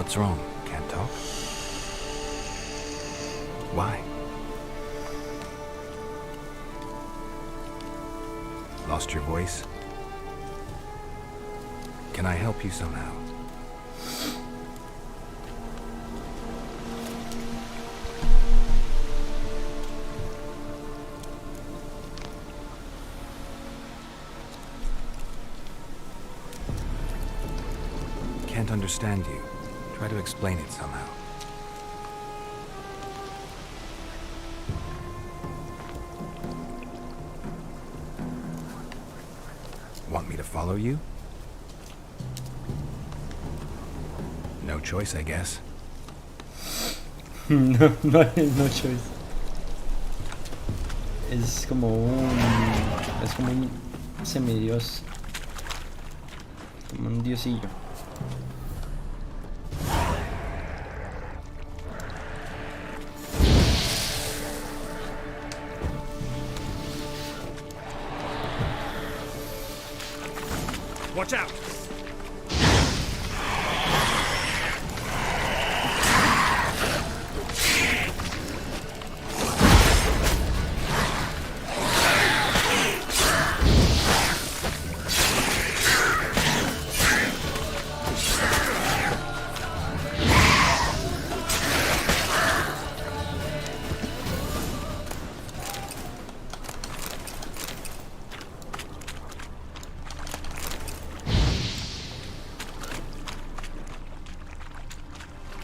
What's wrong? Can't talk? Why? Lost your voice? Can I help you somehow? Can't understand you. Try to explain it somehow. Want me to follow you? No choice, I guess. No choice. Es como un semidios. Como un diosillo. Watch out!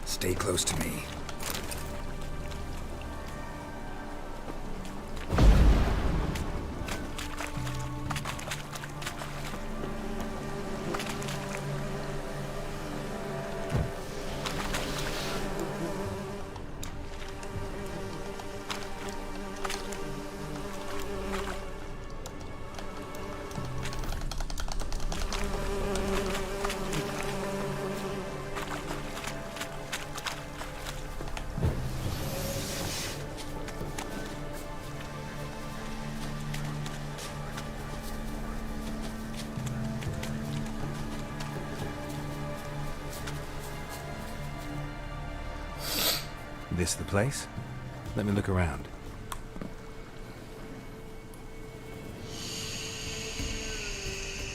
Stay close to me. This the place? Let me look around.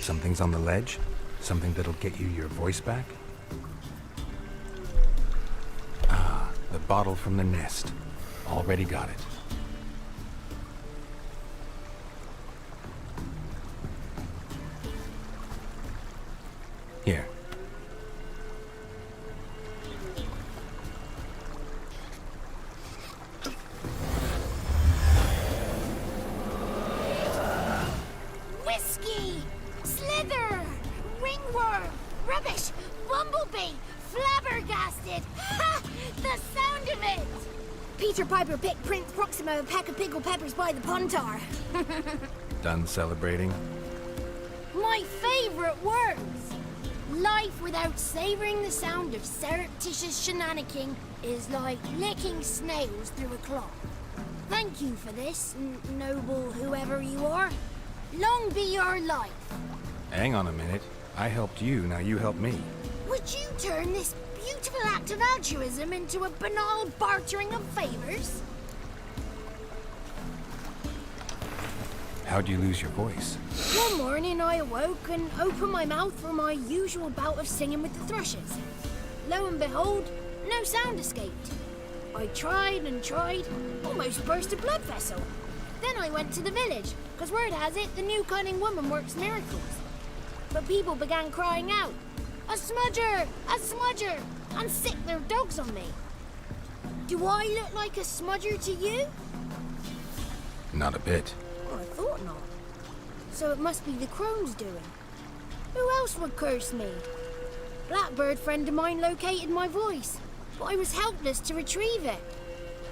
Something's on the ledge? Something that'll get you your voice back? Ah, the bottle from the nest. Already got it. Here. Whiskey! Slither! Ringworm! Rubbish! Bumblebee! Flabbergasted! Ha! The sound of it! Peter Piper picked Prince Proximo a pack of pickled peppers by the puntar. Done celebrating? My favorite words! Life without savoring the sound of surreptitious shenanigans is like licking snails through a cloth. Thank you for this, noble whoever you are. Long be your life. Hang on a minute. I helped you, now you help me. Would you turn this beautiful act of altruism into a banal bartering of favors? How'd you lose your voice? One morning I awoke and opened my mouth for my usual bout of singing with the thrushes. Lo and behold, no sound escaped. I tried and tried, almost burst a blood vessel. Then I went to the village, because word has it the new cunning woman works miracles. But people began crying out, "A smudger! A smudger!" and sick their dogs on me. Do I look like a smudger to you? Not a bit. Well, I thought not. So it must be the crone's doing. Who else would curse me? Blackbird friend of mine located my voice, but I was helpless to retrieve it.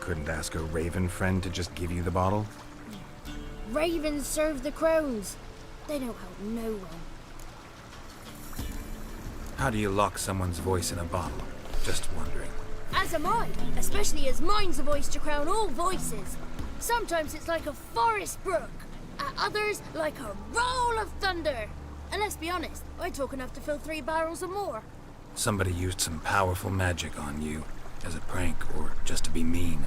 Couldn't ask a raven friend to just give you the bottle? Ravens serve the crones. They don't help no one. How do you lock someone's voice in a bottle? Just wondering. As am I, especially as mine's a voice to crown all voices. Sometimes it's like a forest brook, at others like a roll of thunder. And let's be honest, I talk enough to fill 3 barrels or more. Somebody used some powerful magic on you, as a prank or just to be mean.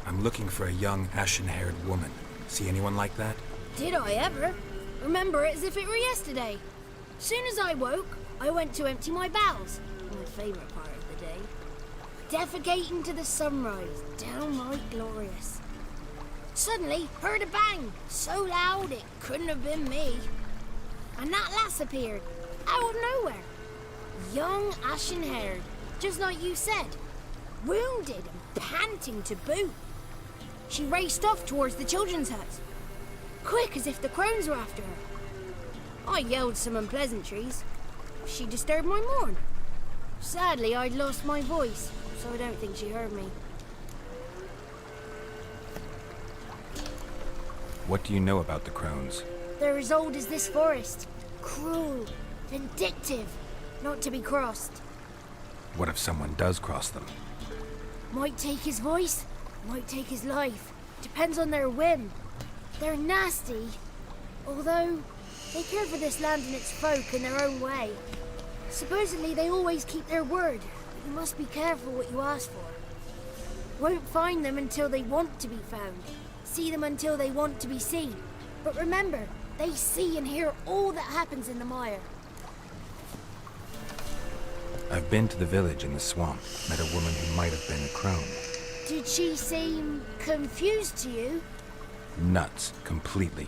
I'm looking for a young, ashen-haired woman. See anyone like that? Did I ever? Remember it as if it were yesterday. Soon as I woke, I went to empty my bowels. My favourite part of the day. Defecating to the sunrise, downright glorious. Suddenly, heard a bang, so loud it couldn't have been me. And that lass appeared, out of nowhere. Young, ashen-haired, just like you said. Wounded and panting to boot. She raced off towards the children's hut. Quick as if the crones were after her. I yelled some unpleasantries. She disturbed my morn. Sadly, I'd lost my voice, so I don't think she heard me. What do you know about the crones? They're as old as this forest. Cruel, vindictive, not to be crossed. What if someone does cross them? Might take his voice, might take his life. Depends on their whim. They're nasty, although they care for this land and its folk in their own way. Supposedly they always keep their word, but you must be careful what you ask for. Won't find them until they want to be found. See them until they want to be seen. But remember, they see and hear all that happens in the mire. I've been to the village in the swamp, met a woman who might have been a crone. Did she seem confused to you? Nuts, completely.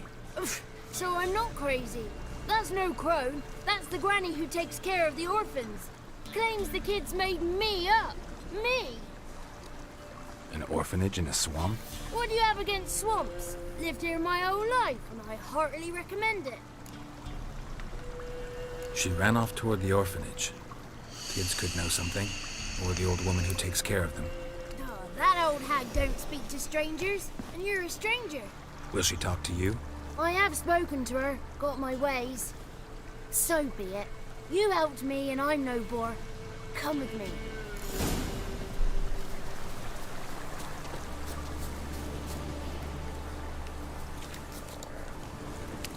So I'm not crazy. That's no crone. That's the granny who takes care of the orphans. Claims the kids made me up. Me! An orphanage in a swamp? What do you have against swamps? Lived here my whole life, and I heartily recommend it. She ran off toward the orphanage. Kids could know something, or the old woman who takes care of them. Oh, that old hag don't speak to strangers, and you're a stranger. Will she talk to you? I have spoken to her, got my ways. So be it. You helped me, and I'm no bore. Come with me.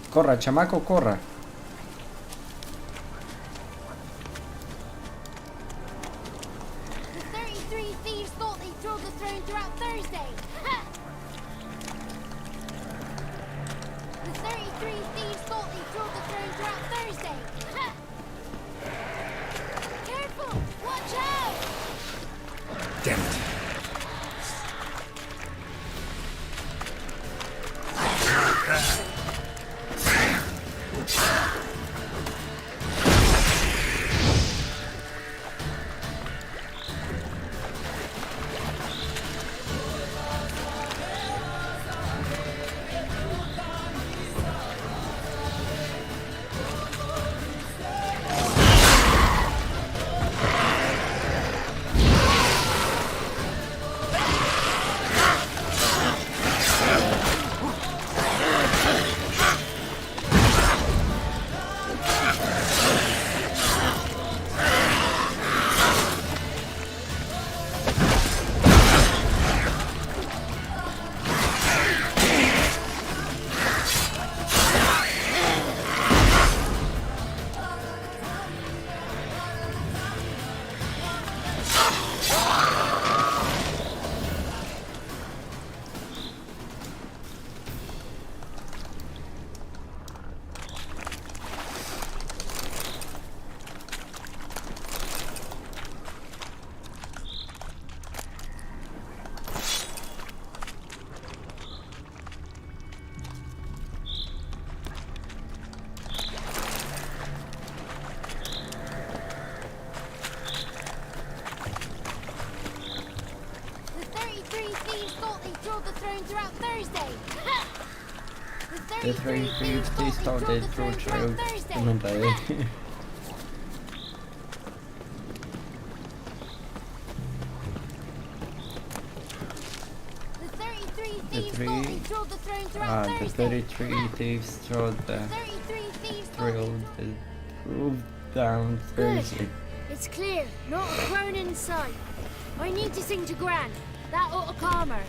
Corra, chamaco, corra. The 33 thieves thought they drove the throne throughout Thursday. Ha! The 33 thieves thought they drove the throne throughout Thursday. Ha! Careful! Watch out! Damn it. Throughout Thursday. The 350 started through Monday. The 33 thieves trod the roof down Thursday. It's clear, not a crone in sight. I need to sing to Gran. That ought to calm her.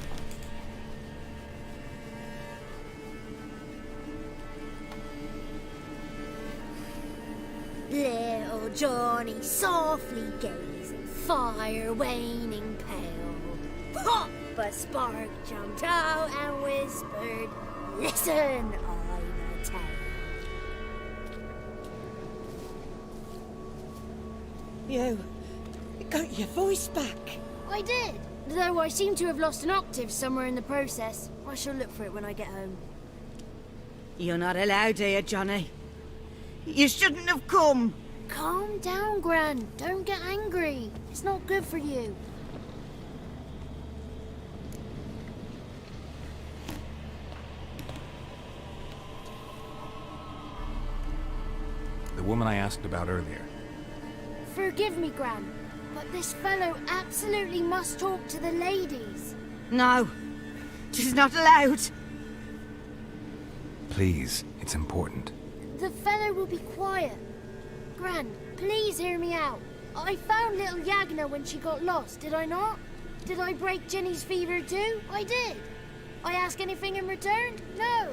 Little Johnny softly gazing, fire waning pale. Pop! A spark jumped out and whispered, "Listen, I'm a tale." You got your voice back. I did, though I seem to have lost an octave somewhere in the process. I shall look for it when I get home. You're not allowed here, Johnny. You shouldn't have come. Calm down, Gran. Don't get angry. It's not good for you. The woman I asked about earlier. Forgive me, Gran, but this fellow absolutely must talk to the ladies. No, she's not allowed. Please, it's important. The fellow will be quiet. Gran, please hear me out. I found little Yagna when she got lost, did I not? Did I break Jenny's fever too? I did. I ask anything in return? No.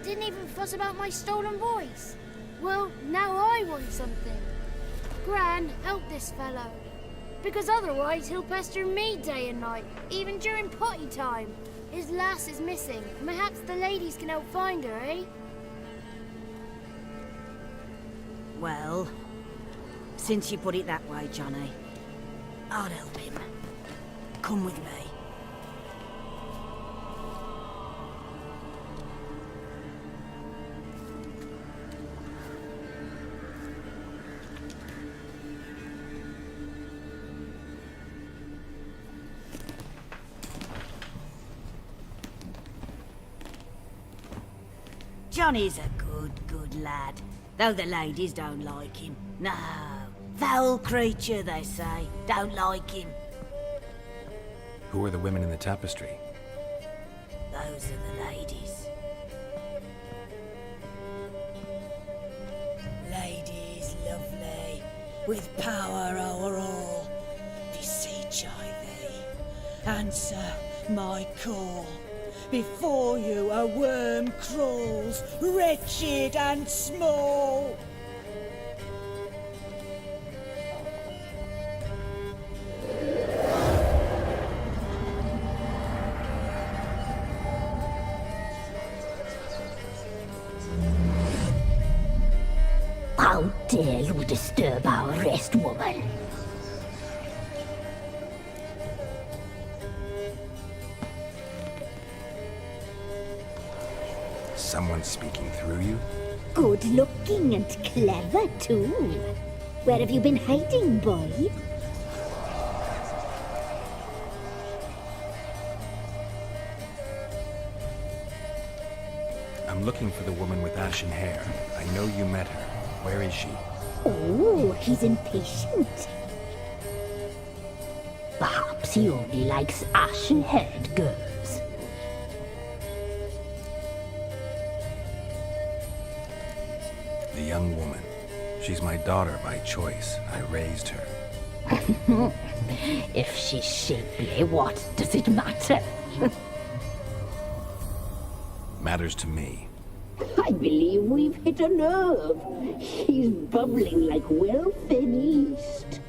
Didn't even fuss about my stolen voice. Well, now I want something. Gran, help this fellow. Because otherwise he'll pester me day and night, even during potty time. His lass is missing. Perhaps the ladies can help find her, eh? Well, since you put it that way, Johnny, I'll help him. Come with me. Johnny's a good lad, though the ladies don't like him. No, foul creature, they say. Don't like him. Who are the women in the tapestry? Those are the ladies. Ladies lovely, with power over all. Beseech I thee, answer my call. Before you a worm crawls, wretched and small. How dare you disturb our rest, woman? Someone speaking through you? Good looking and clever, too. Where have you been hiding, boy? I'm looking for the woman with ashen hair. I know you met her. Where is she? Oh, he's impatient. Perhaps he only likes ashen-haired girls. The young woman. She's my daughter by choice. I raised her. If she's shapely, what does it matter? Matters to me. I believe we've hit a nerve. He's bubbling like well-fed yeast.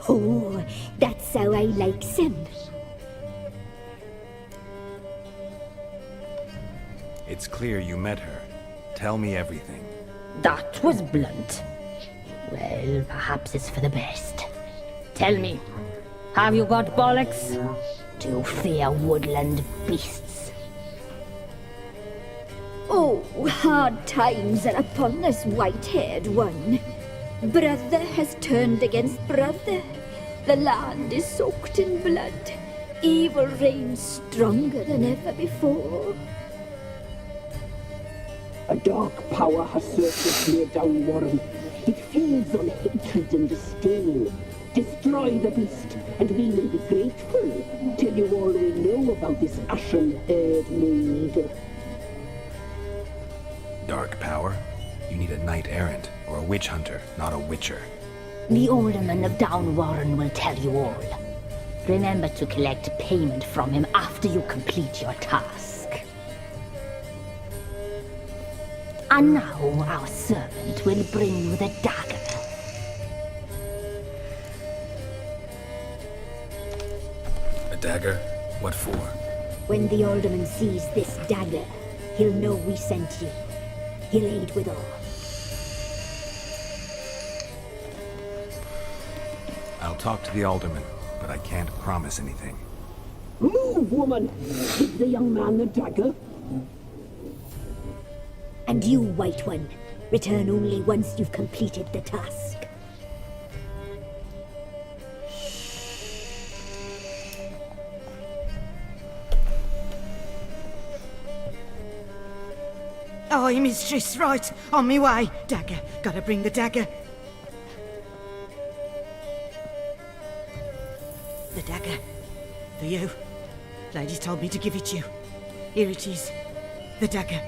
Oh, that's how I likes him. It's clear you met her. Tell me everything. That was blunt. Well, perhaps it's for the best. Tell me, have you got bollocks? Do you fear woodland beasts? Oh, hard times are upon this white-haired one. Brother has turned against brother. The land is soaked in blood. Evil reigns stronger than ever before. A dark power has surfaced near Downwarren. It feeds on hatred and disdain. Destroy the beast, and we will be grateful. Tell you all we know about this ashen-haired maid. Dark power? You need a knight-errant or a witch hunter, not a witcher. The alderman of Downwarren will tell you all. Remember to collect payment from him after you complete your task. And now our servant will bring you the dagger. A dagger? What for? When the alderman sees this dagger, he'll know we sent you. He'll aid with all. I'll talk to the alderman, but I can't promise anything. Move, woman! Give the young man the dagger. And you, White One, return only once you've completed the task. Aye, mistress, right. On me way. Dagger. Gotta bring the dagger. The dagger. For you. Ladies told me to give it you. Here it is. The dagger.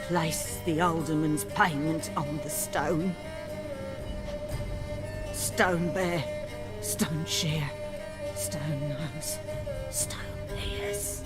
Place the alderman's payment on the stone. Stone bear. Stone shear. Stone nose, stone ears.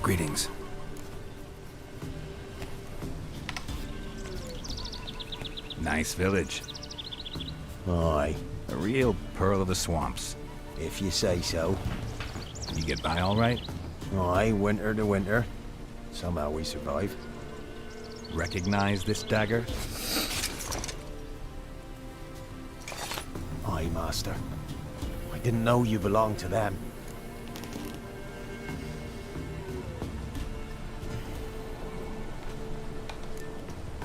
Greetings. Nice village. Aye, A real pearl of the swamps. if you say so. You get by all right? Aye, winter to winter. Somehow we survive. Recognize this dagger? Aye, master. I didn't know you belonged to them.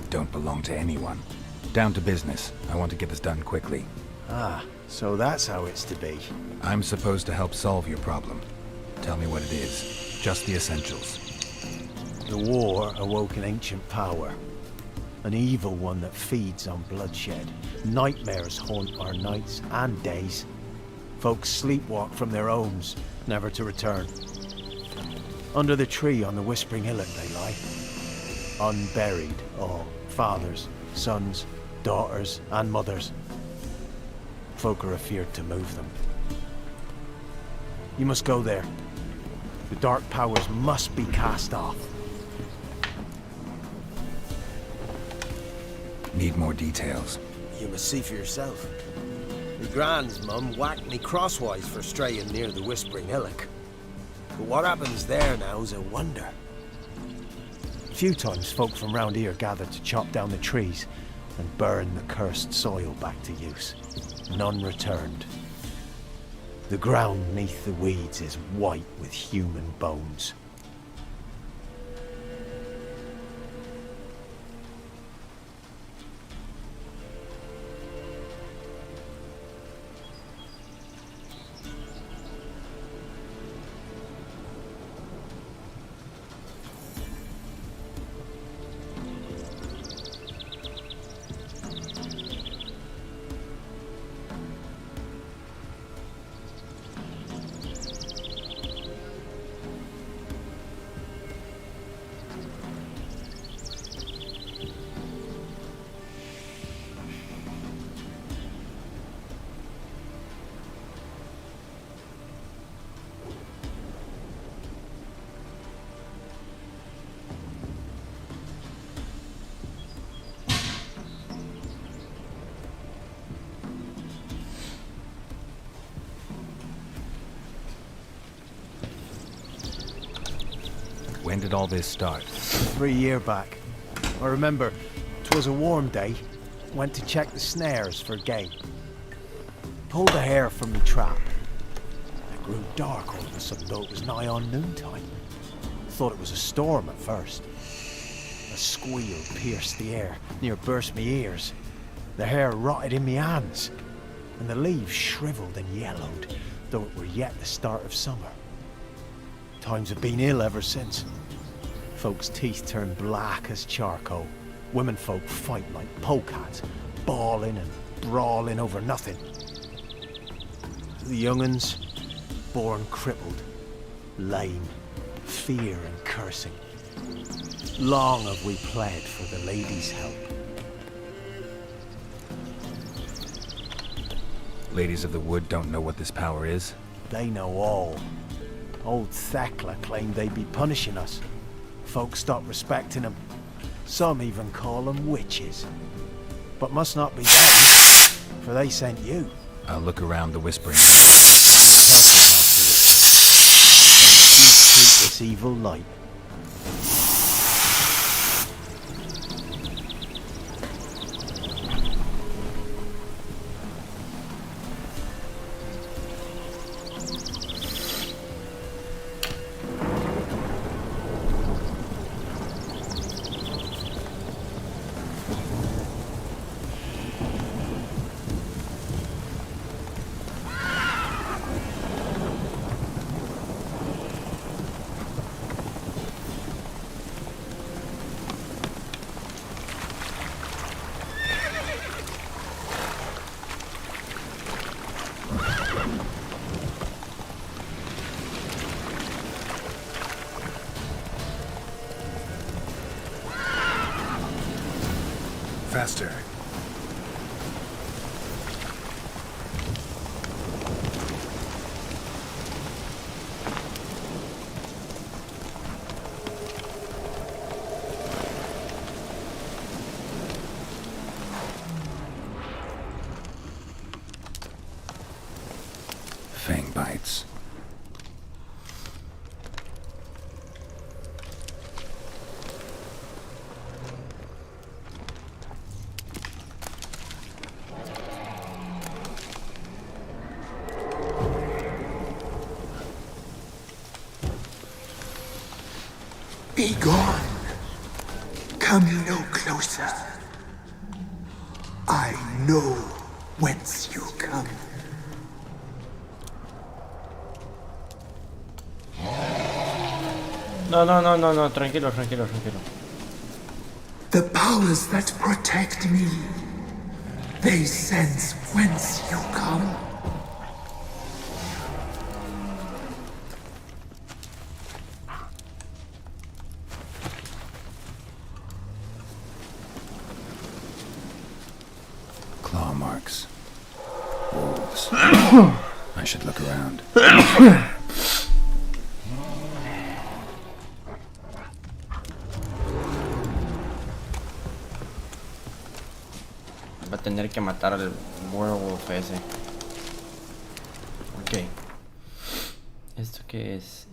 Don't belong to anyone. Down to business. I want to get this done quickly. Ah, so that's how it's to be. I'm supposed to help solve your problem. Tell me what it is. Just the essentials. The war awoke an ancient power. An evil one that feeds on bloodshed. Nightmares haunt our nights and days. Folks sleepwalk from their homes, never to return. Under the tree on the Whispering Hillock they lie. Unburied, all. Fathers, sons, daughters, and mothers. Folk are afeard to move them. You must go there. The dark powers must be cast off. Need more details. You must see for yourself. Me grand's mum whacked me crosswise for straying near the Whispering Hillock. But what happens there now is a wonder. A few times folk from round here gathered to chop down the trees and burn the cursed soil back to use. None returned. The ground neath the weeds is white with human bones. When did all this start? 3 years back. I remember, 'twas a warm day. Went to check the snares for game. Pulled the hare from me trap. It grew dark all of a sudden, though it was nigh on noontime. Thought it was a storm at first. A squeal pierced the air, near burst me ears. The hare rotted in me hands, and the leaves shriveled and yellowed, though it were yet the start of summer. Times have been ill ever since. Folks' teeth turn black as charcoal. Women folk fight like polecats, bawling and brawling over nothing. The young'uns, born crippled, lame, fear and cursing. Long have we pled for the ladies' help. Ladies of the Wood don't know what this power is? They know all. Old Thekla claimed they'd be punishing us. Folk stopped respecting them. Some even call them witches. But must not be them, for they sent you. I'll look around the Whispering. Tell me how to do it. You treat this evil light. Faster. Fang bites. Be gone. Come no closer. I know whence you come. No, tranquilo. The powers that protect me, they sense whence you come. Claw marks. Wolves. I should look around. Va a tener que matar al werewolf ese. Ok. ¿Esto qué es?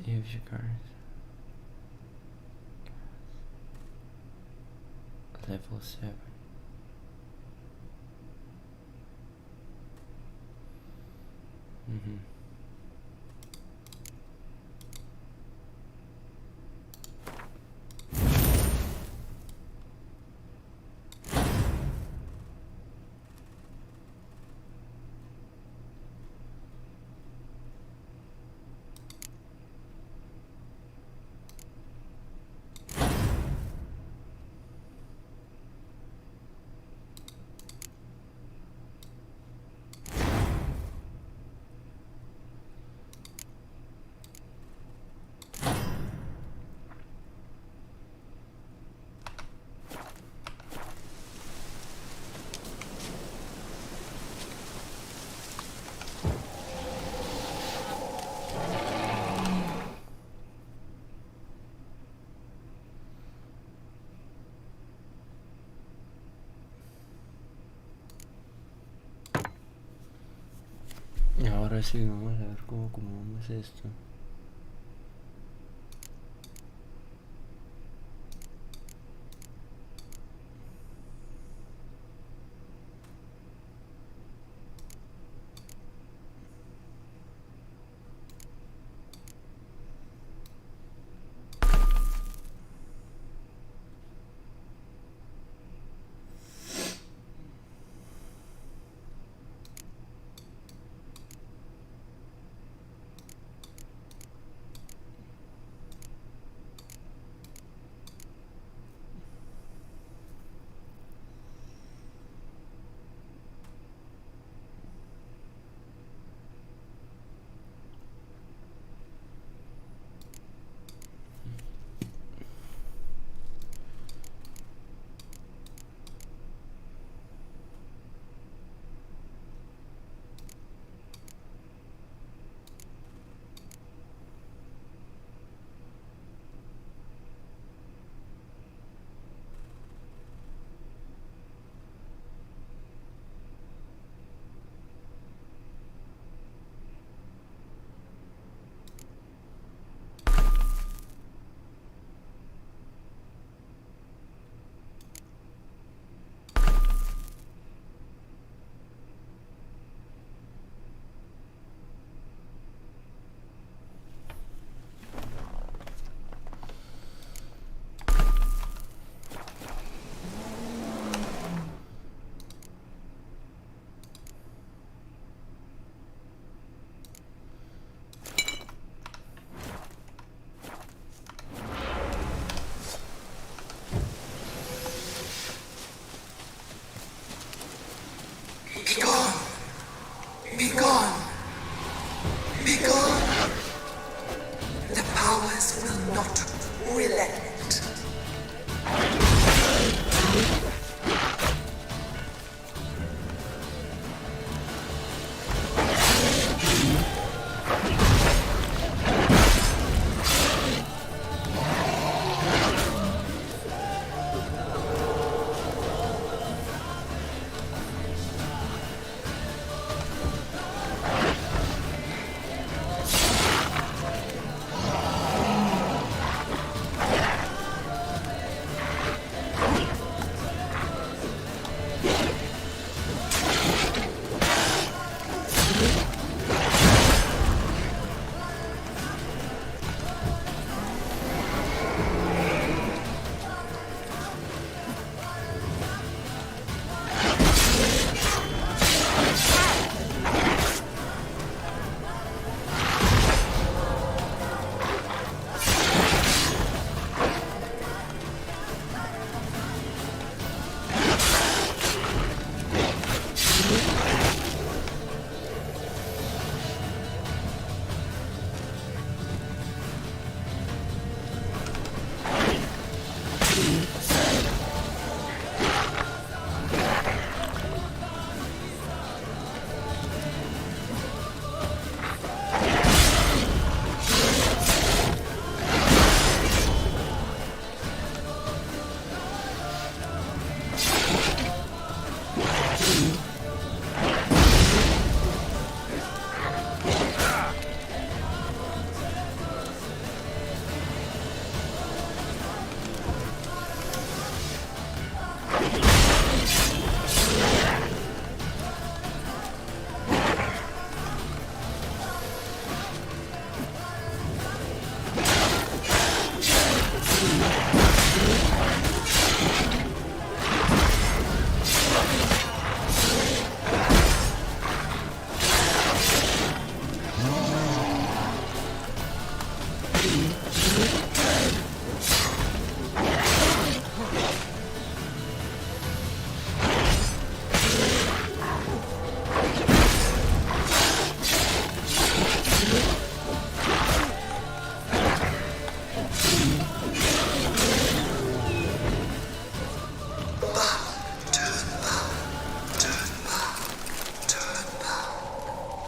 Level 7. Y ahora sí, vamos a ver cómo acomodamos esto. Be gone! Be gone! Be gone! The powers will not relent.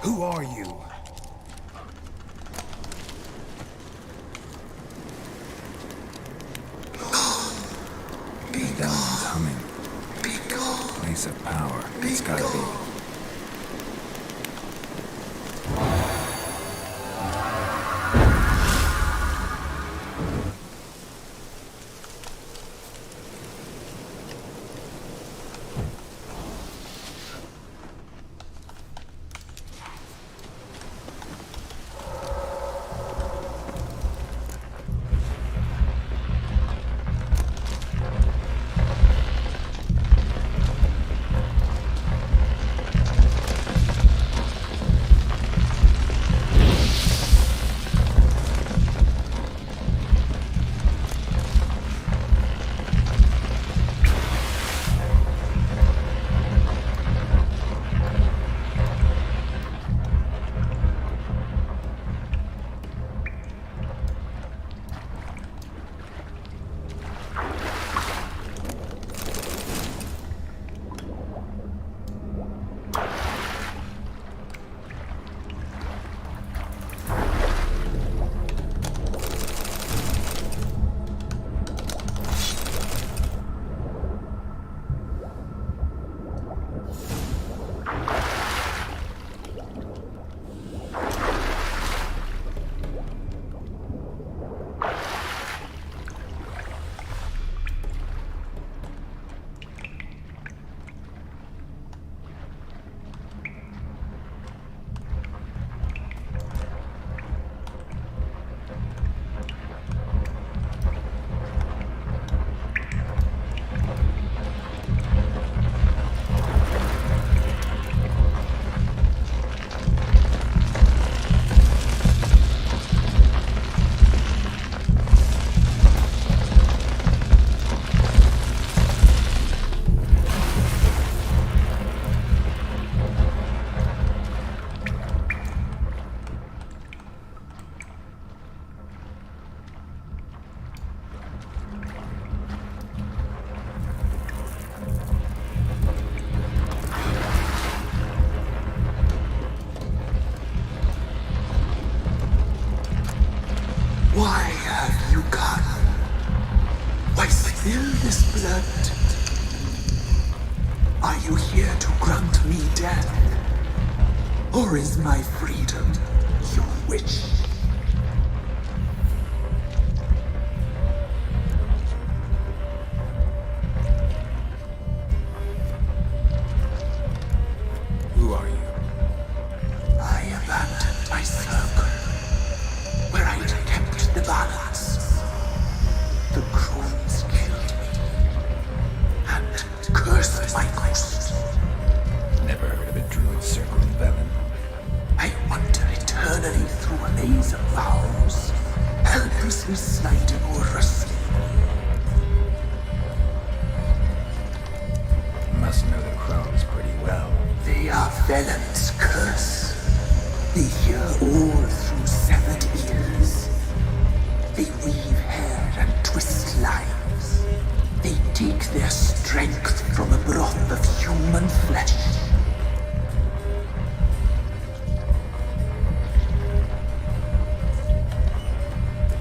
Who are you? Viendonos humming. Place of power. It's gotta be. Why have you come? Why spill this blood? Are you here to grant me death? Or is my freedom your wish? Who are you? I abandoned my circle, where I'd kept the balance. The crows killed me, and cursed my ghost. Never heard of a druid circle in Velen. I wander eternally through a maze of vows, helplessly sliding over a sleep. Must know the crows pretty well. They are Velen's curse. They hear all through severed ears. They weave hair and twist lives. human flesh.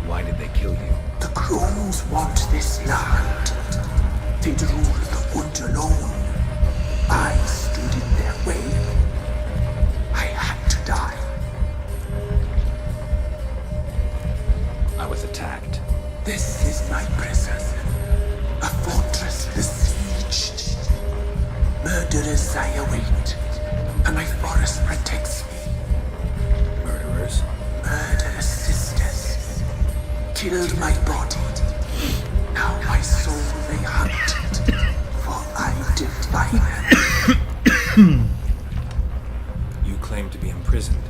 Why did they kill you? The crows want this land. They'd rule the wood alone. I stood in their way. I had to die. I was attacked. This is my prison. A fortress besieged. Murderers I await, and my forest protects me. Murderers? Murderous sisters killed my body. Now my soul they hunt, for I defy them. You claim to be imprisoned.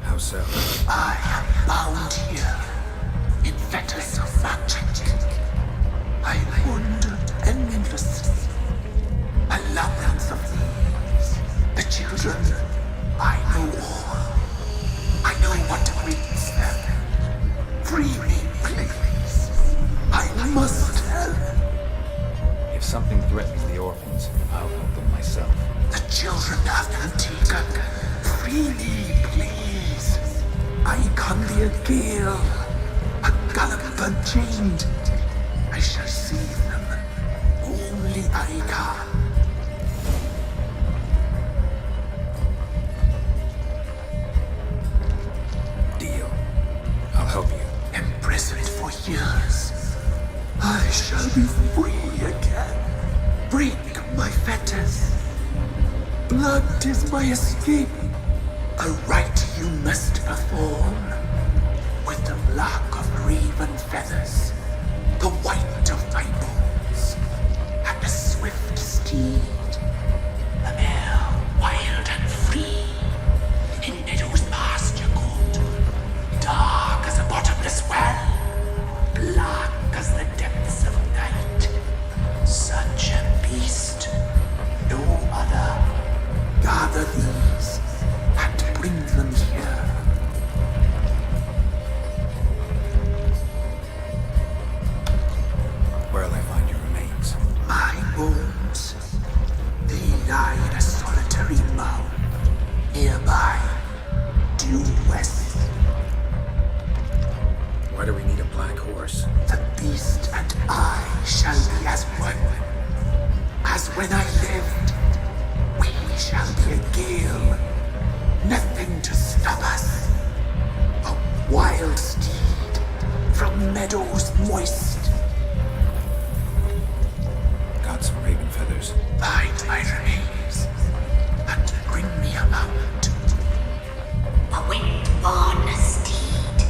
How so? I am bound here in fetters of magic. I wandered endlessly, a labyrinth of thieves. The children, I know all. I know what awaits them. Free me, please. I must help. If something threatens the orphans, I'll help them myself. The children have been taken. Free me, please. I can be a gale, a gallop unchained. I shall save them. Only I can. Deal. I'll help you. Imprisoned for years, I shall be free again. Break my fetters. Blood is my escape. A rite you must perform. With the black of raven feathers, the white of my bones, and a swift steed. A mare wild and free, in meadows pasture good, dark as a bottomless well, black as the depths of night. Such a beast, no other. Gather these and bring them here. Where'll I find your remains? My bones, they lie in a solitary mound, nearby, due west. Why do we need a black horse? The beast and I shall be as one. As when I lived, we shall be a gale. Nothing to stop us. A wild steed from meadows moist. Got some raven feathers. Find my remains and bring me a mount. A wind-born steed,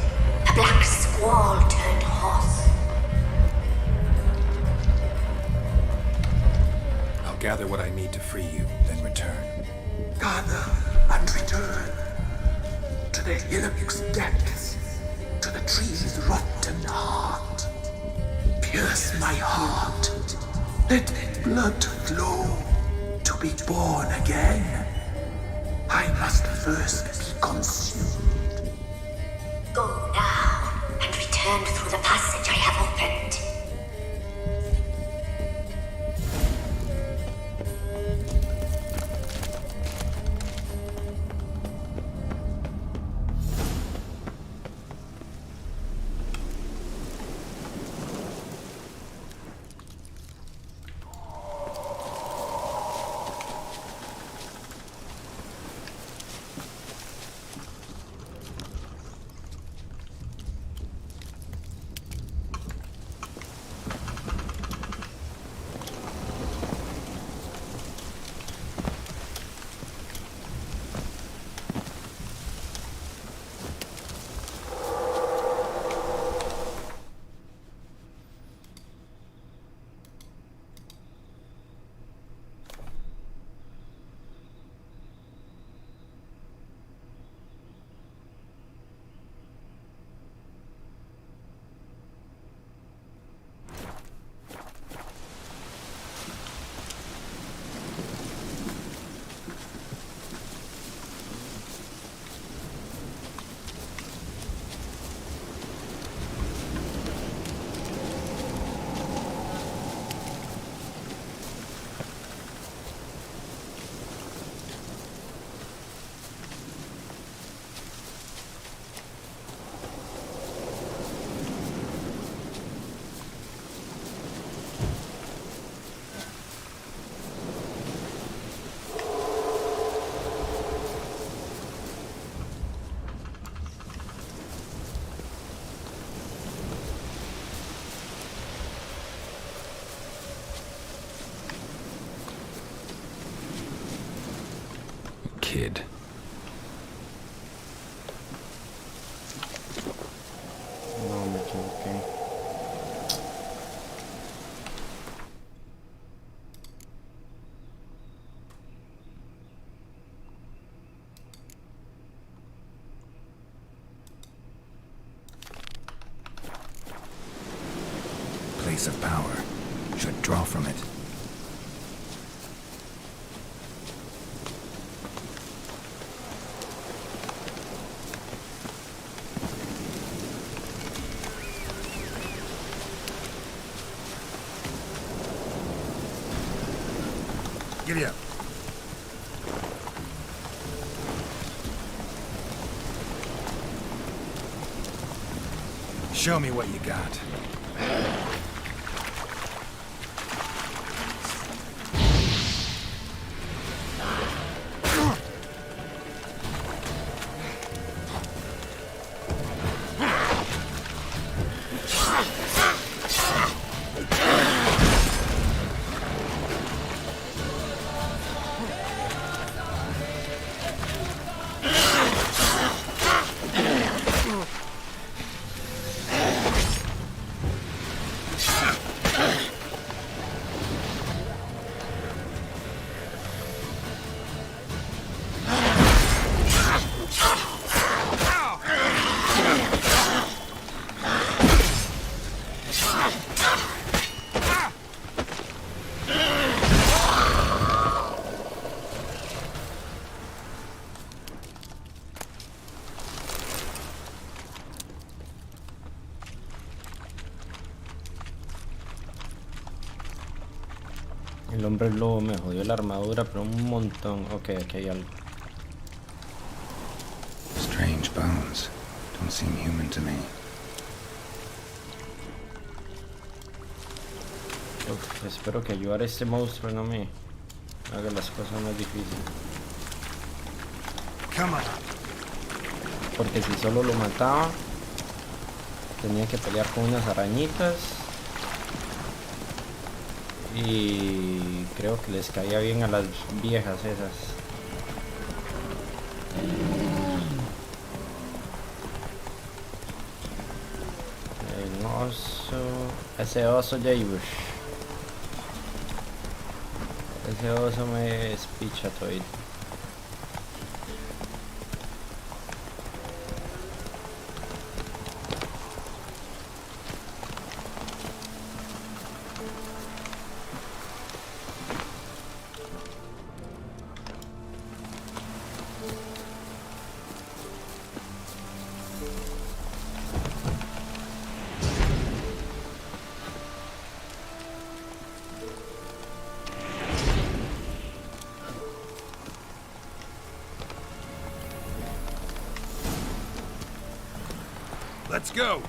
a black squall turned horse. I'll gather what I need to free you, then return. Gather and return to the hillock's depths, to the tree's rotten heart. Pierce my heart, let blood flow to be born again. I must first be consumed. Go now and return through the passage I have opened. kid. No, me equivoqué. Place of power. Should draw from it. Giddy up. Show me what you got. El hombre lobo me jodió la armadura, pero un montón. Ok, aquí hay algo. Strange bones. Don't seem human to me. Uf, espero que ayudar a este monstruo no me haga las cosas más difíciles. Porque si solo lo mataba, tenía que pelear con unas arañitas. Y creo que les caía bien a las viejas esas. El oso... Ese oso lleva. Ese oso me espicha todo. Let's go.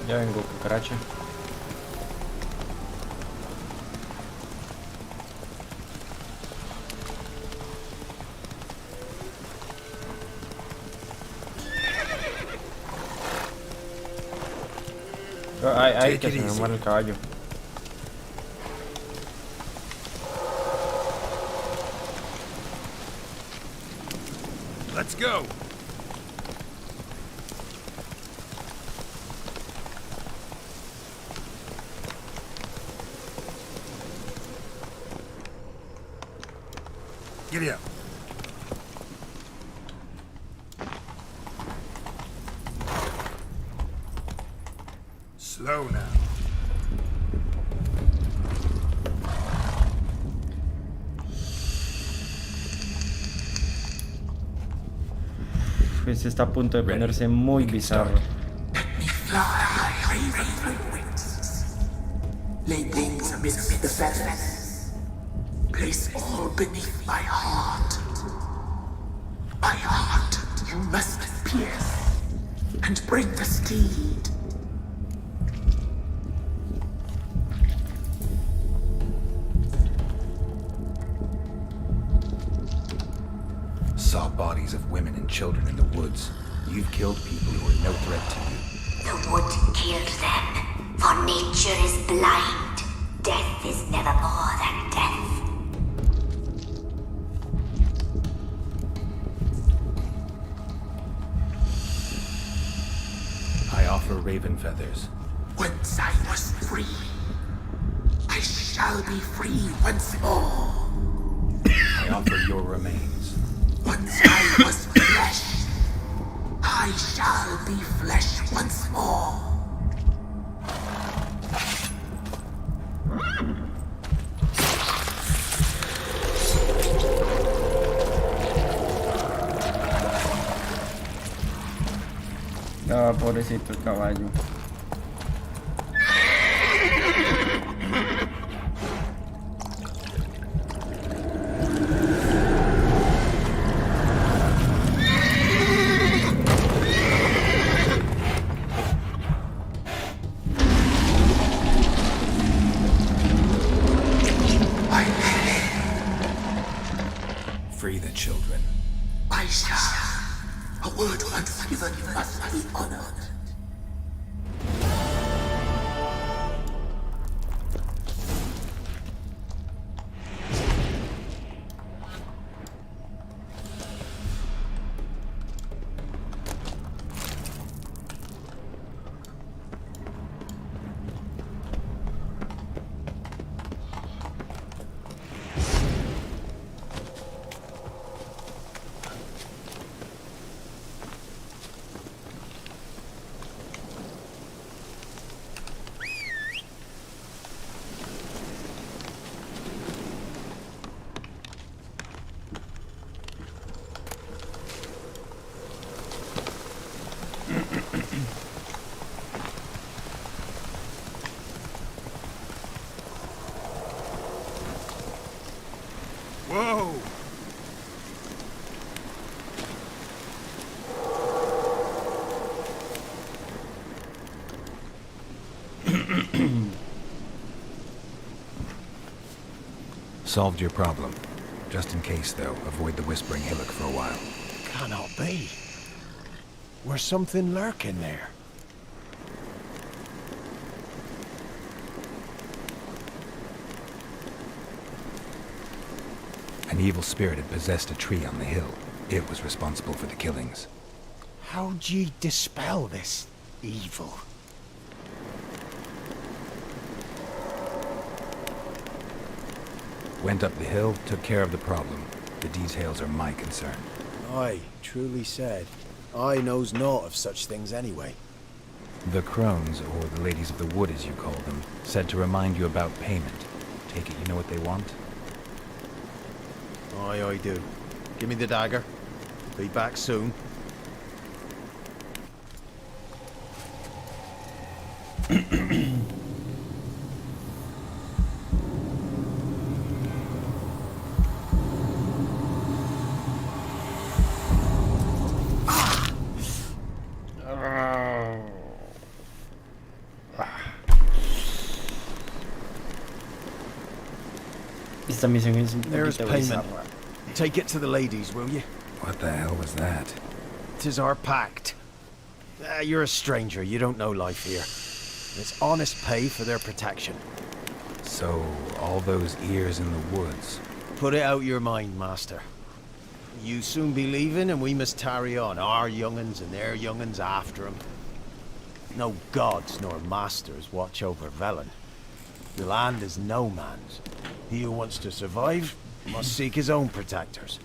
Ya vengo, cucaracha. Ay, que se me muere el caballo. Let's go. Giddy up. Slow now. Pues está a punto de ponerse muy bizarro. Let me fly, raven wings. Lay wings amidst the feathers. Place all beneath my heart. My heart you must pierce and bring the steed. Saw bodies of women and children in the woods. You've killed people who are no threat to you. The wood killed them, for nature is blind. Death is never more than death. I offer raven feathers. Once I was free, I shall be free once more. I offer your remains. Once I was flesh, I shall be flesh once more. Ah, pobrecito el caballo. Free the children. I shall. A word once given must be honored. Whoa! Solved your problem. Just in case, though, avoid the Whispering Hillock for a while. Cannot be. Where's something lurking there? An evil spirit had possessed a tree on the hill. It was responsible for the killings. How'd ye dispel this evil? Went up the hill, took care of the problem. The details are my concern. Aye, truly said. I knows naught of such things anyway. The crones, or the ladies of the wood as you call them, said to remind you about payment. Take it you know what they want? Aye, I do. Give me the dagger. Be back soon. Esta misión es un There's poquito payment. bizarra. Take it to the ladies, will you? What the hell was that? 'Tis our pact. You're a stranger, you don't know life here. It's honest pay for their protection. So, all those ears in the woods. Put it out your mind, master. You soon be leaving and we must tarry on, our young'uns and their young'uns after 'em. No gods nor masters watch over Velen. The land is no man's. He who wants to survive must seek his own protectors.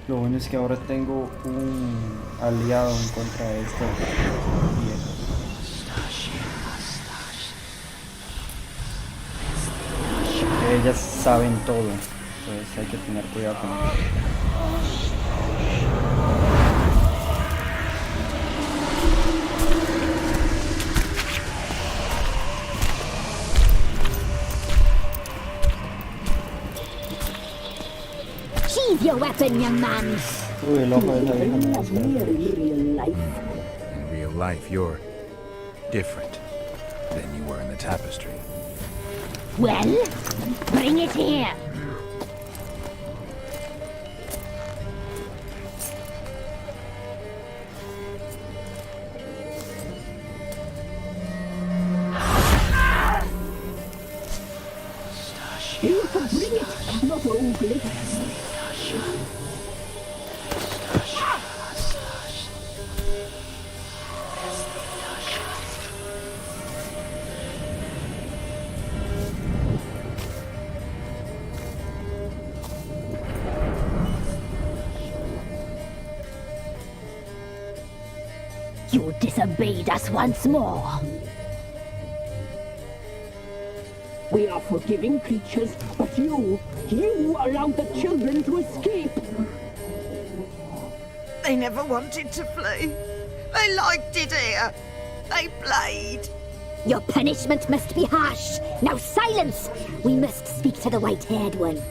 Lo bueno es que ahora tengo un aliado en contra de estos viejos. Ellas saben todo, entonces hay que tener cuidado con ellos. Sheathe your weapon, young man. Uy, el ojo de esa vieja no As near in real life. In real life, you're different. than you were in the tapestry. Well, bring it here. You can bring it, not ugly. You disobeyed us once more. We are forgiving creatures, but you allowed the children to escape. They never wanted to flee. They liked it here. They played. Your punishment must be harsh. Now silence! We must speak to the white-haired one.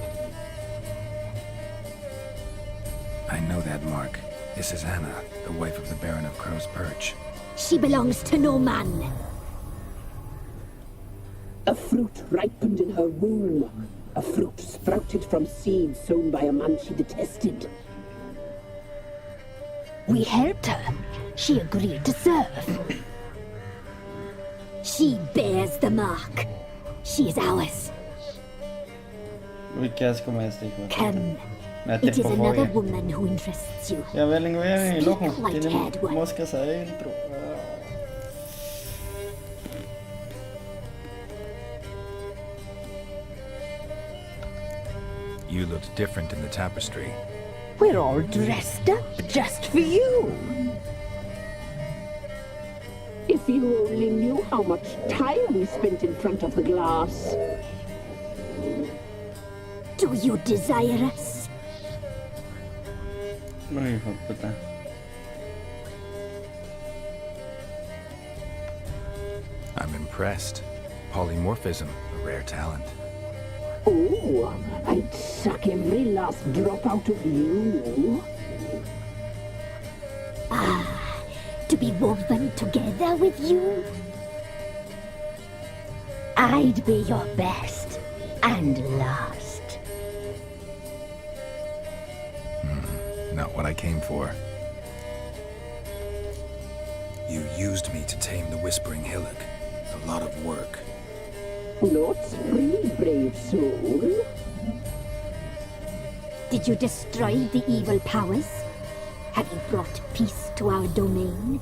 I know that mark. This is Anna, the wife of the Baron of Crow's Perch. She belongs to no man. A fruit ripened in her womb. A fruit sprouted from seeds sown by a man she detested. We helped her. She agreed to serve. She bears the mark. She is ours. Uy, qué asco me este hijo. Come. Me da It is another tipofobia. woman who interests you. Ya ven el ojo. Speak, Tiene white-haired one. moscas adentro. Ah. You looked different in the tapestry. We're all dressed up just for you. If you only knew how much time we spent in front of the glass. Do you desire us? Bueno, hijo de puta. I'm impressed. Polymorphism, a rare talent. Oh, I'd suck every last drop out of you. To be woven together with you? I'd be your best and last. Not what I came for. You used me to tame the Whispering Hillock. A lot of work. Not free, brave soul. Did you destroy the evil powers? Have you brought peace to our domain?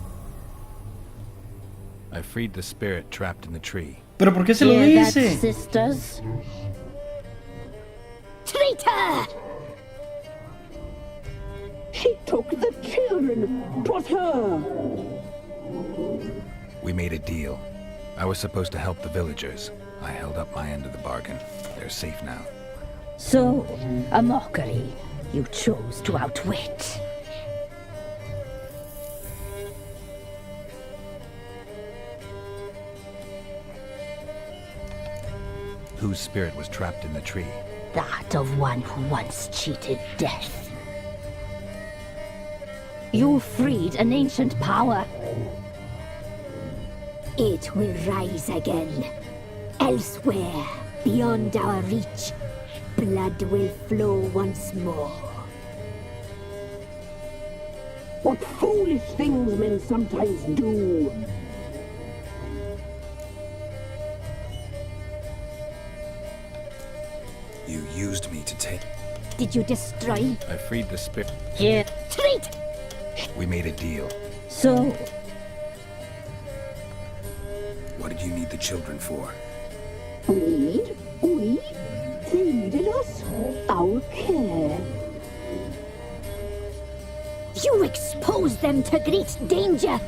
I freed the spirit trapped in the tree. ¿Pero por qué se lo Hear that, dice? sisters? Traitor! She took the children. 'Twas her. We made a deal. I was supposed to help the villagers. I held up my end of the bargain. They're safe now. So, a mockery you chose to outwit. Whose spirit was trapped in the tree? That of one who once cheated death. You freed an ancient power. It will rise again. Elsewhere, beyond our reach, blood will flow once more. What foolish things men sometimes do. You used me to take... Did you destroy? I freed the spirit. Here. Treat! We made a deal. So, What did you need the children for? Need? We? They needed us? Our care. You exposed them to great danger!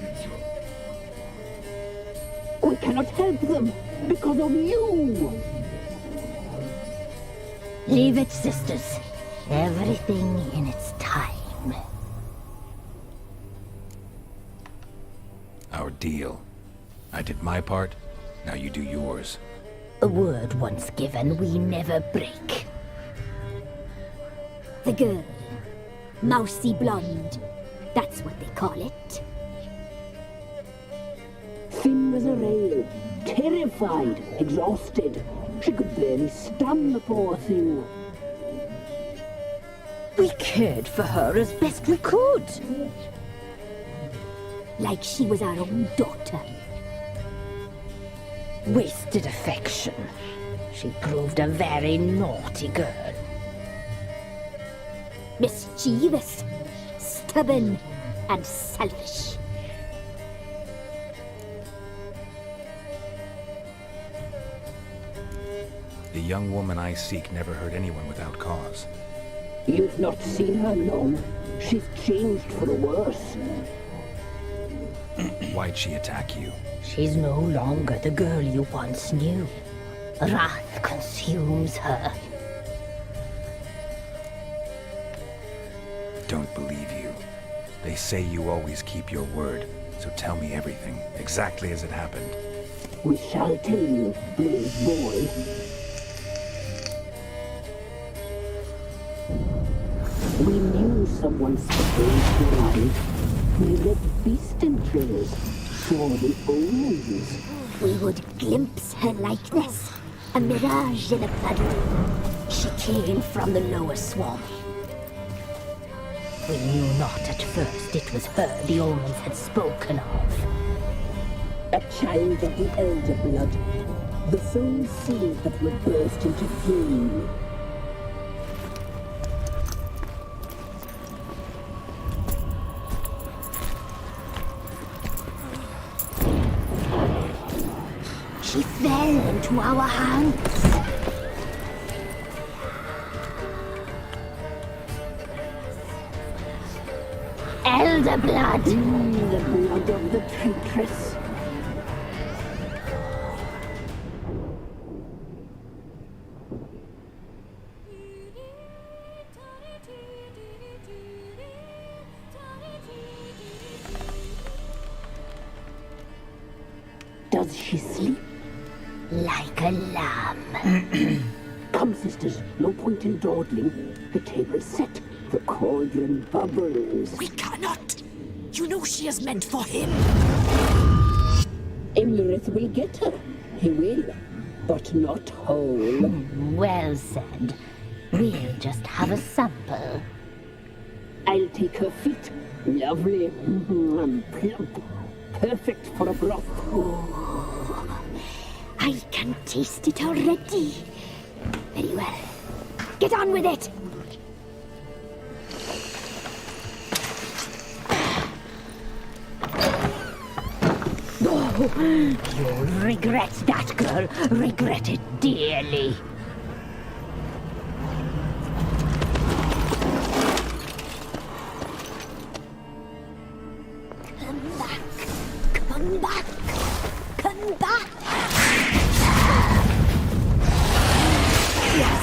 We cannot help them because of you. leave it, sisters. Everything in its time. Our deal. I did my part, now you do yours. A word once given, we never break. The girl. Mousy blonde. That's what they call it. Thin as a rail, terrified, exhausted. She could barely stand, the poor thing. We cared for her as best we could. Like she was our own daughter. Wasted affection. She proved a very naughty girl. Mischievous, stubborn, and selfish. The young woman I seek never hurt anyone without cause. You've not seen her long. She's changed for the worse. Why'd she attack you? She's no longer the girl you once knew. Wrath consumes her. Don't believe you. They say you always keep your word, so tell me everything, exactly as it happened. We shall tell you, brave boy. We knew someone special to arrive. We read beast entrails, saw the omens. We would glimpse her likeness, a mirage in a puddle. She came from the lower swamp. We knew not at first it was her the omens had spoken of. A child of the elder blood, the soul seed that would burst into flame. She fell into our hands. Elder blood! The blood of the traitress. Does she sleep? Like a lamb. Come, sisters, no point in dawdling. The table's set. The cauldron bubbles. We cannot. You know she is meant for him. Imlerith will get her. He will, but not whole. Well said. We'll just have a sample. I'll take her feet. Lovely. Plump. Perfect for a broth. I can taste it already. Very well. Get on with it. You'll regret that, girl. Regret it dearly. Come back. Come back. Come back. Yes.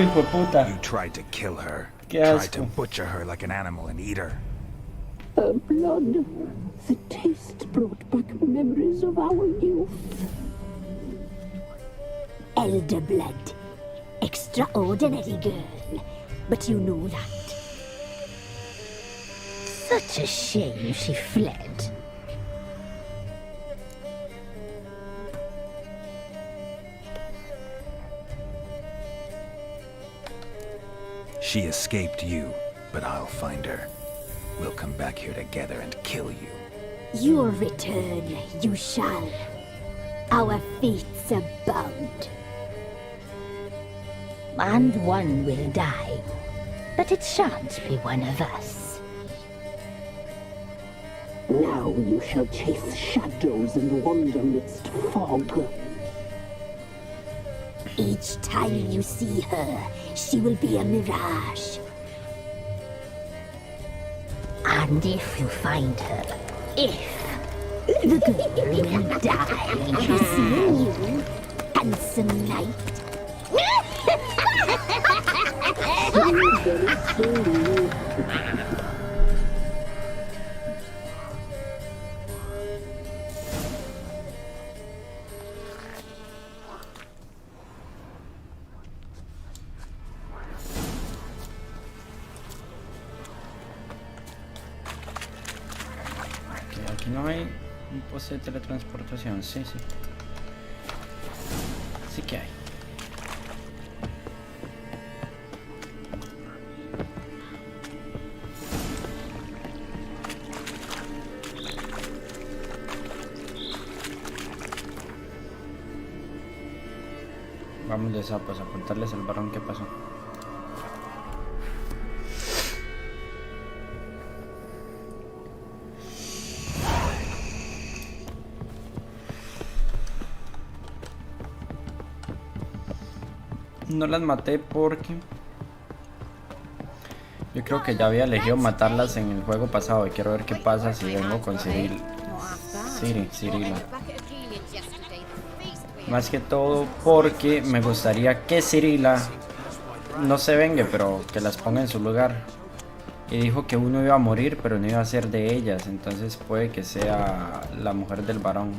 hijo de puta. You tried to kill her. Qué Tried to asco. butcher her like an animal and eat her. Her blood, the taste brought back memories of our youth. Elder blood. Extraordinary girl. But you know that. Such a shame she fled. She escaped you, but I'll find her. We'll come back here together and kill you. Your return, you shall. Our fates are bound. And one will die, but it shan't be one of us. Now you shall chase shadows and wander midst fog. Each time you see her, she will be a mirage. And if you find her, the girl will die. Seeing you, handsome knight. Ok, aquí no hay un poste de teletransportación. Sí, sí. Sí que hay. Vamos de sapos a contarles al varón qué pasó. No las maté porque yo creo que ya había elegido matarlas en el juego pasado y quiero ver qué pasa si vengo con Cirila. Más que todo porque me gustaría que Cirila no se vengue, pero que las ponga en su lugar. Y dijo que uno iba a morir, pero no iba a ser de ellas, entonces puede que sea la mujer del varón.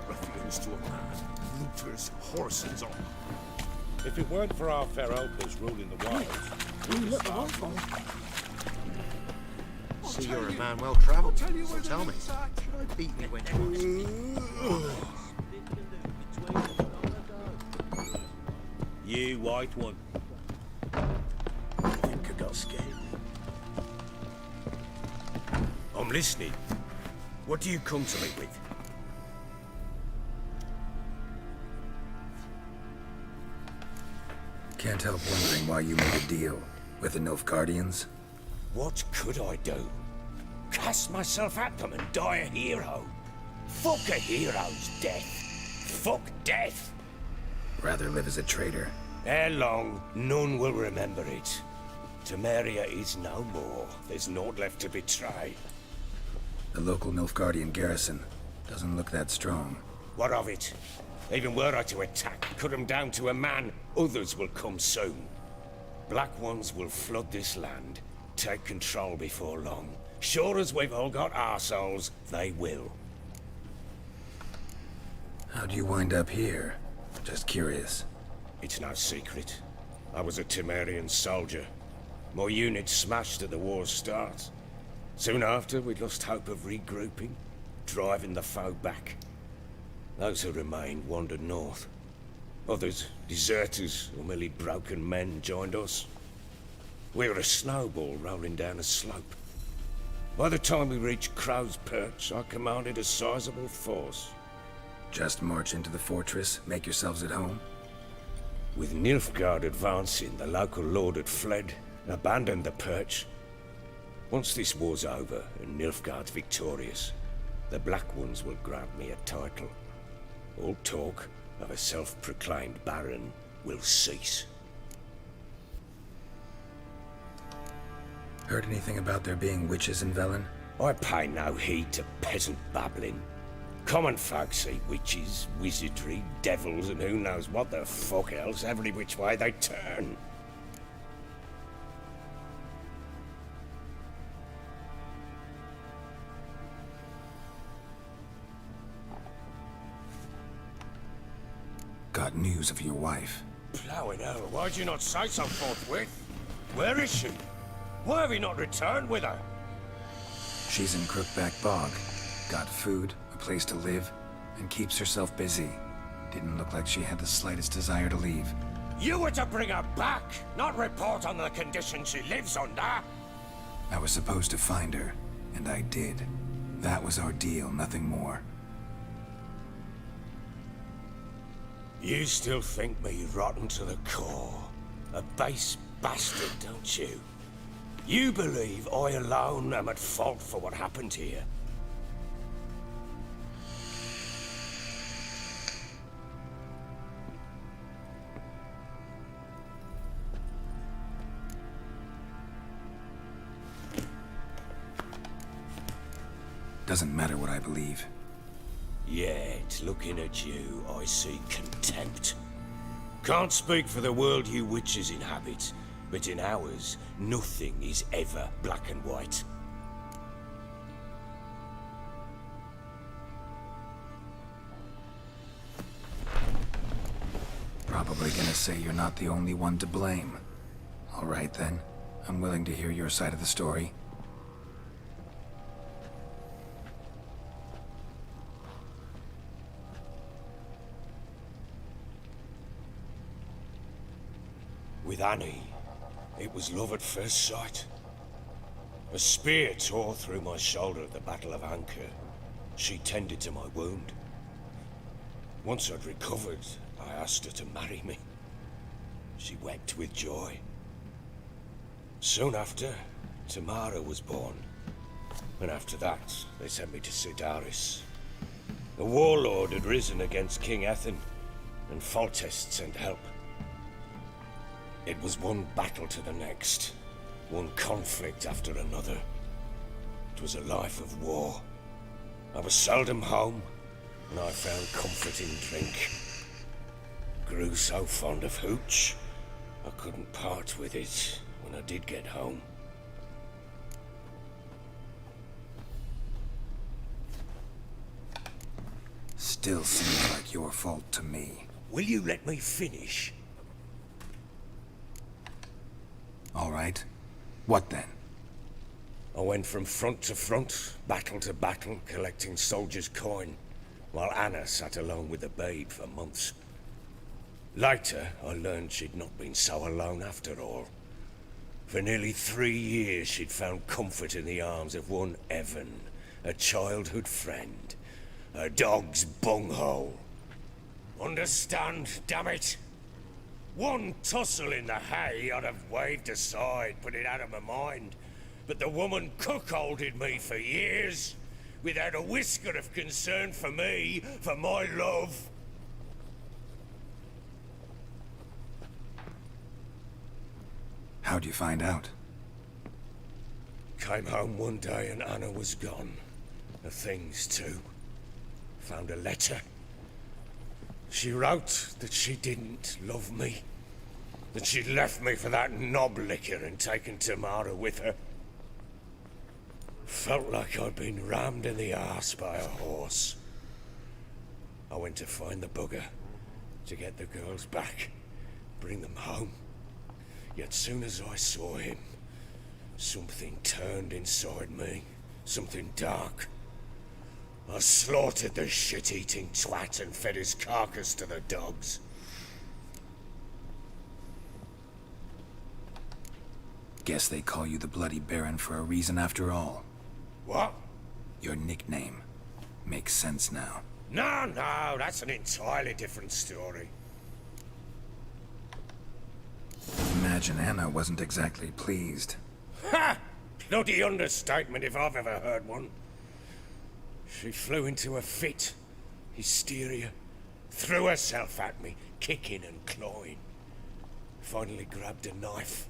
Ruffians to a man, looters, horses on. If it weren't for our fair helpers ruling the wilds, You look awful. See, you're a man well travelled. So tell me, beat me when you white one. I think I got scared. I'm listening. What do you come to me with? Can't help wondering why you made a deal with the Nilfgaardians. What could I do? Cast myself at them and die a hero? Fuck a hero's death. Fuck death. Rather live as a traitor. Ere long, none will remember it. Temeria is no more. There's naught left to betray. The local Nilfgaardian garrison doesn't look that strong. What of it? Even were I to attack, cut them down to a man, others will come soon. Black ones will flood this land, take control before long. Sure as we've all got arseholes, they will. How'd you wind up here? Just curious. It's no secret. I was a Temerian soldier. My unit smashed at the war's start. Soon after, we'd lost hope of regrouping, driving the foe back. Those who remained wandered north. Others, deserters or merely broken men, joined us. We were a snowball rolling down a slope. By the time we reached Crow's Perch, I commanded a sizable force. Just march into the fortress, make yourselves at home? With Nilfgaard advancing, the local lord had fled, abandoned the Perch. Once this war's over and Nilfgaard's victorious, the Black Ones will grant me a title. All talk of a self-proclaimed baron will cease. Heard anything about there being witches in Velen? I pay no heed to peasant babbling. Common folk see witches, wizardry, devils, and who knows what the fuck else every which way they turn. Got news of your wife. Plowing hell, why'd you not say so forthwith? Where is she? Why have you not returned with her? She's in Crookback Bog. Got food, a place to live, and keeps herself busy. Didn't look like she had the slightest desire to leave. You were to bring her back, not report on the conditions she lives under. I was supposed to find her, and I did. That was our deal, nothing more. You still think me rotten to the core. A base bastard, don't you? You believe I alone am at fault for what happened here. Doesn't matter what I believe. Yet, looking at you, I see contempt. Can't speak for the world you witches inhabit, but in ours, nothing is ever black and white. Probably gonna say you're not the only one to blame. All right then, I'm willing to hear your side of the story. With Annie, it was love at first sight. A spear tore through my shoulder at the Battle of Anchor. She tended to my wound. Once I'd recovered, I asked her to marry me. She wept with joy. Soon after, Tamara was born. And after that, they sent me to Sidaris. A warlord had risen against King Ethan, and Foltest sent help. It was one battle to the next, one conflict after another. It was a life of war. I was seldom home, and I found comfort in drink. Grew so fond of hooch, I couldn't part with it when I did get home. Still seems like your fault to me. Will you let me finish? All right. What then? I went from front to front, battle to battle, collecting soldiers' coin, while Anna sat alone with the babe for months. Later, I learned she'd not been so alone after all. For nearly 3 years, she'd found comfort in the arms of one Evan, a childhood friend, a dog's bunghole. Understand, damn it? One tussle in the hay I'd have waved aside, put it out of my mind. But the woman cuckolded me for years, without a whisker of concern for me, for my love. How'd you find out? Came home one day and Anna was gone. The things too. Found a letter. She wrote that she didn't love me. That she'd left me for that knob licker and taken Tamara with her. Felt like I'd been rammed in the arse by a horse. I went to find the bugger, to get the girls back, bring them home. Yet soon as I saw him, something turned inside me, something dark. I slaughtered the shit-eating twat and fed his carcass to the dogs. Guess they call you the Bloody Baron for a reason after all. What? Your nickname. Makes sense now. No, that's an entirely different story. Imagine Anna wasn't exactly pleased. Ha! Bloody understatement if I've ever heard one. She flew into a fit, hysteria, threw herself at me, kicking and clawing. Finally grabbed a knife.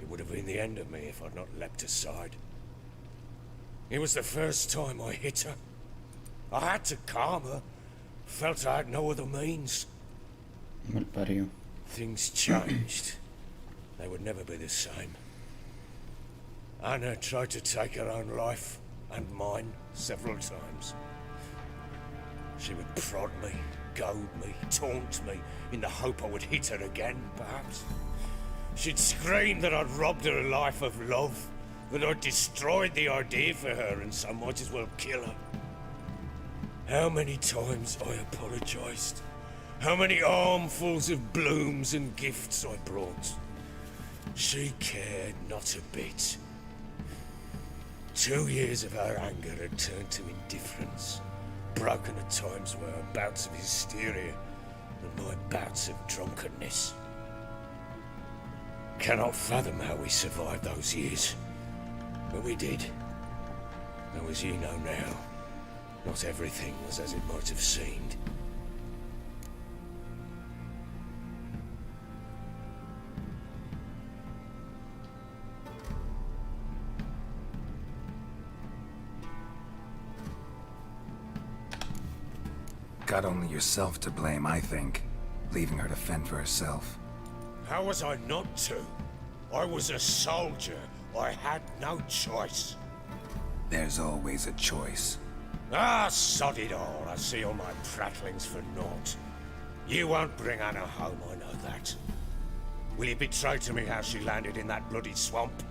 It would have been the end of me if I'd not leapt aside. It was the first time I hit her. I had to calm her. Felt I had no other means. Mal parió. Things changed. They would never be the same. Anna tried to take her own life, and mine, several times. She would prod me, goad me, taunt me, in the hope I would hit her again, perhaps. She'd scream that I'd robbed her a life of love, that I'd destroyed the idea for her, and so might as well kill her. How many times I apologized. How many armfuls of blooms and gifts I brought. She cared not a bit. 2 years of her anger had turned to indifference, broken at times by her bouts of hysteria and my bouts of drunkenness. Cannot fathom how we survived those years, but we did. Though as you know now, not everything was as it might have seemed. Got only yourself to blame, I think. Leaving her to fend for herself. How was I not to? I was a soldier. I had no choice. There's always a choice. Ah, sod it all. I see all my prattlings for naught. You won't bring Anna home, I know that. Will you betray to me how she landed in that bloody swamp?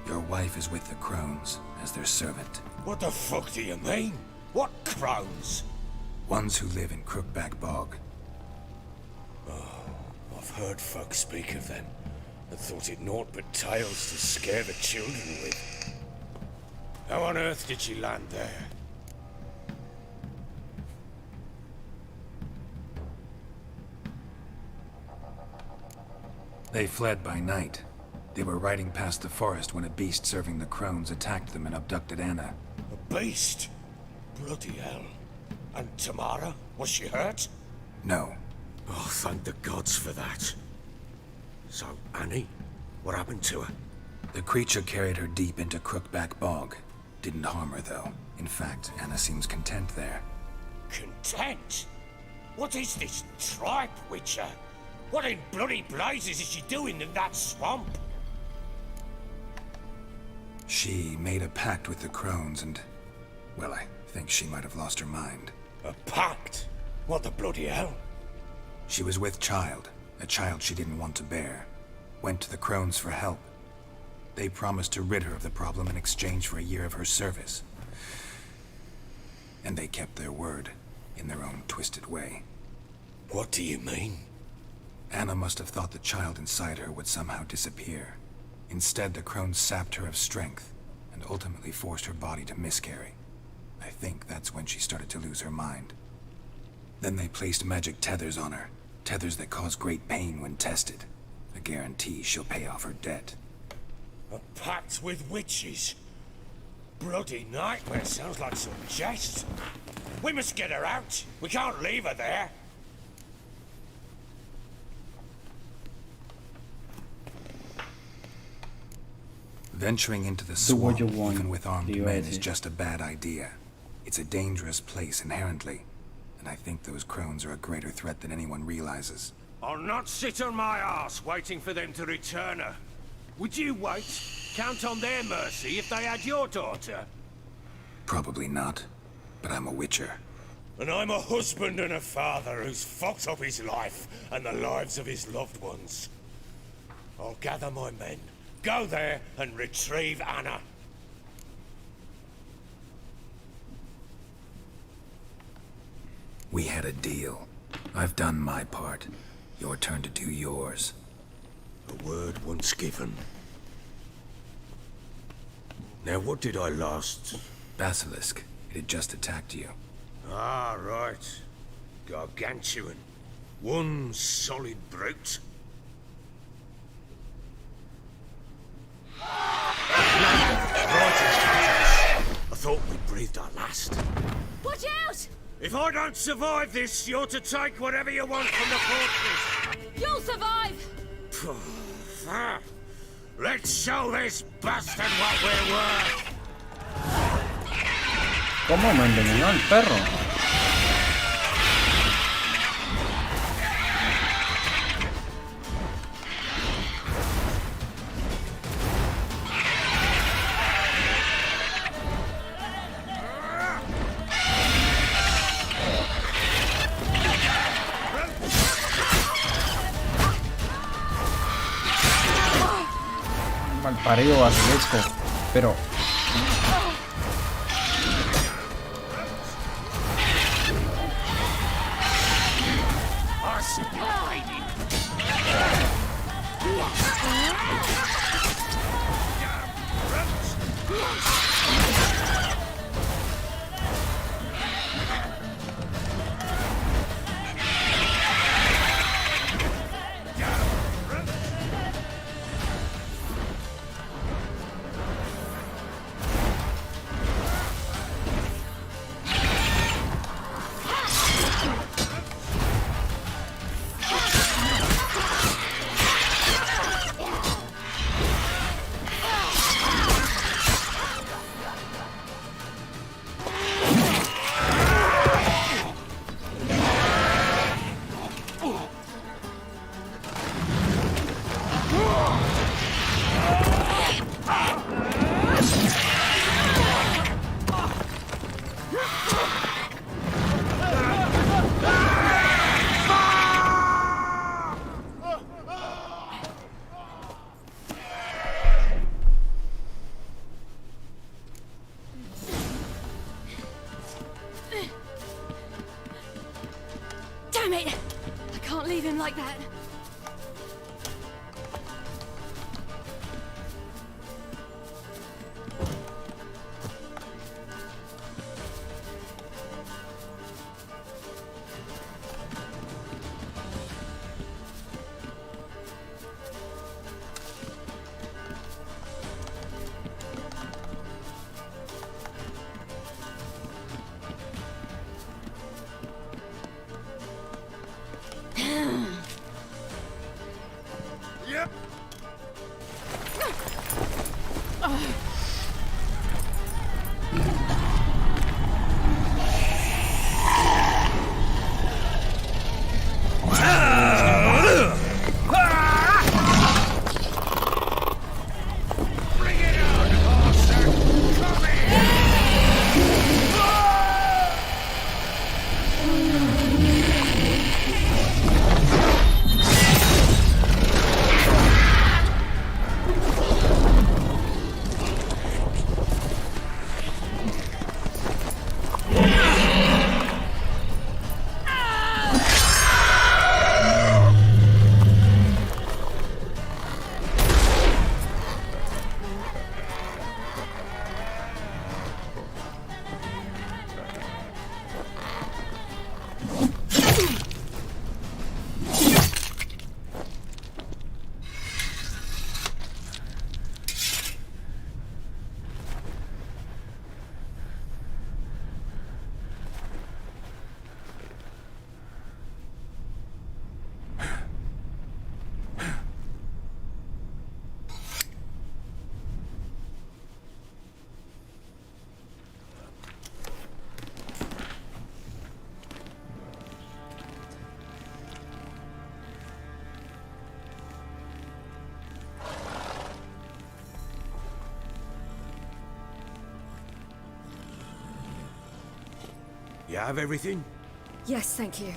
Your wife is with the crones, as their servant. What the fuck do you mean? What crones? Ones who live in Crookback Bog. I've heard folk speak of them, and thought it naught but tales to scare the children with. How on earth did she land there? They fled by night. They were riding past the forest when a beast serving the crones attacked them and abducted Anna. A beast? Bloody hell. And Tamara? Was she hurt? No. Oh, thank the gods for that. So, Annie? What happened to her? The creature carried her deep into Crookback Bog. Didn't harm her, though. In fact, Anna seems content there. Content? What is this tripe, Witcher? What in bloody blazes is she doing in that swamp? She made a pact with the crones and... well, I think she might have lost her mind. A pact? What the bloody hell? She was with child, a child she didn't want to bear. Went to the crones for help. They promised to rid her of the problem in exchange for a year of her service. And they kept their word, in their own twisted way. What do you mean? Anna must have thought the child inside her would somehow disappear. Instead, the crones sapped her of strength, and ultimately forced her body to miscarry. I think that's when she started to lose her mind. Then they placed magic tethers on her, tethers that cause great pain when tested. A guarantee she'll pay off her debt. A pact with witches? Bloody nightmare, sounds like some jest. We must get her out. We can't leave her there. Venturing into the swamp, even with armed men, is just a bad idea. It's a dangerous place inherently, and I think those crones are a greater threat than anyone realizes. I'll not sit on my arse waiting for them to return her. Would you wait? Count on their mercy if they had your daughter? Probably not, but I'm a witcher. And I'm a husband and a father who's fucked up his life and the lives of his loved ones. I'll gather my men, go there and retrieve Anna. We had a deal. I've done my part. Your turn to do yours. A word once given. Now what did I last... Basilisk. It had just attacked you. Ah, right. Gargantuan. One solid brute. Right, I thought we breathed our last. Watch out! If I don't survive this, you're to take whatever you want from the fortress. You'll survive! Let's show this bastard what we're worth. ¿Cómo me envenenó el perro? Malparido basilisco, pero... Damn it! I can't leave him like that. You have everything? Yes, thank you.